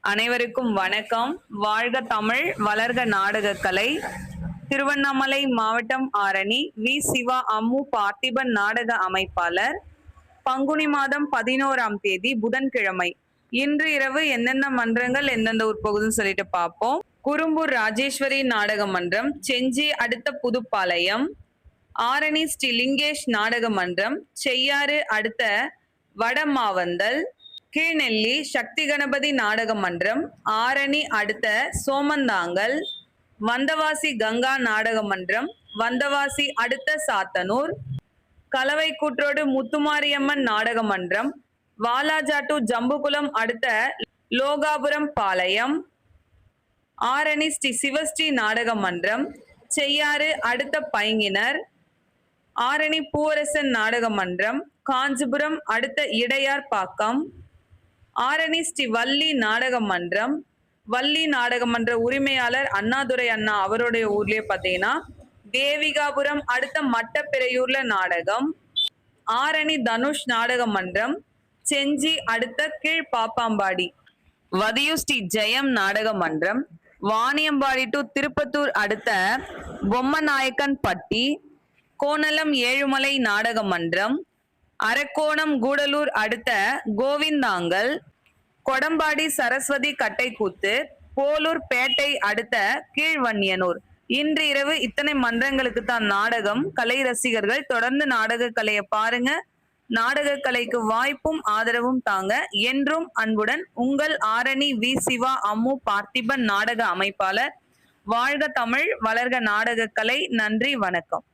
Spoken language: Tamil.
அனைவருக்கும் வணக்கம். வாழ்க தமிழ், வளர்க நாடகக்கலை. திருவண்ணாமலை மாவட்டம் ஆரணி வி. சிவா அம்மு பார்த்திபன் நாடக அமைப்பாளர். பங்குனி மாதம் 11ஆம் தேதி புதன்கிழமை. இன்று இரவு எந்தெந்த மன்றங்கள் எந்தெந்த உட்பகுதுன்னு சொல்லிட்டு பார்ப்போம். குறும்பூர் ராஜேஸ்வரி நாடக மன்றம், செஞ்சி அடுத்த புதுப்பாளையம். ஆரணி ஸ்ரீ லிங்கேஷ் நாடக மன்றம், செய்யாறு அடுத்த வடமாவந்தல். கீழ்நெல்லி சக்தி கணபதி நாடக மன்றம், ஆரணி அடுத்த சோமந்தாங்கல். வந்தவாசி கங்கா நாடக மன்றம், வந்தவாசி அடுத்த சாத்தனூர். கலவை கூற்றோடு முத்துமாரியம்மன் நாடக மன்றம், வாலாஜாட்டு ஜம்புகுளம் அடுத்த லோகாபுரம் பாளையம். ஆரணி ஸ்ரீ சிவஸ்ரீ நாடக மன்றம், செய்யாறு அடுத்த பைங்கினர். ஆரணி பூவரசன் நாடக மன்றம், காஞ்சிபுரம் அடுத்த இடையார் பாக்கம். ஆரணி ஸ்ரீ வள்ளி நாடக மன்றம், வள்ளி நாடக மன்ற உரிமையாளர் அண்ணாதுரை அண்ணா அவருடைய ஊர்லயே பார்த்தீங்கன்னா தேவிகாபுரம் அடுத்த மட்டப்பிரையூர்ல நாடகம். ஆரணி தனுஷ் நாடக மன்றம், செஞ்சி அடுத்த கீழ் பாப்பாம்பாடி. வதியூர் ஸ்ரீ ஜெயம் நாடக மன்றம், வாணியம்பாடி டு திருப்பத்தூர் அடுத்த பொம்மநாயக்கன் பட்டி. கோணலம் ஏழுமலை நாடக மன்றம், அரக்கோணம் கூடலூர் அடுத்த கோவிந்தாங்கல். கொடம்பாடி சரஸ்வதி கட்டைக்கூத்து, போலூர் பேட்டை அடுத்த கீழ்வன்னியனூர். இன்று இரவு இத்தனை மன்றங்களுக்கு தான் நாடகம். கலை ரசிகர்கள் தொடர்ந்து நாடக கலையை பாருங்க. நாடக கலைக்கு வாய்ப்பும் ஆதரவும் தாங்க. என்றும் அன்புடன் உங்கள் ஆரணி வி. சிவா அம்மு பார்த்திபன் நாடக அமைப்பாளர். வாழ்க தமிழ், வளர்க நாடக கலை. நன்றி, வணக்கம்.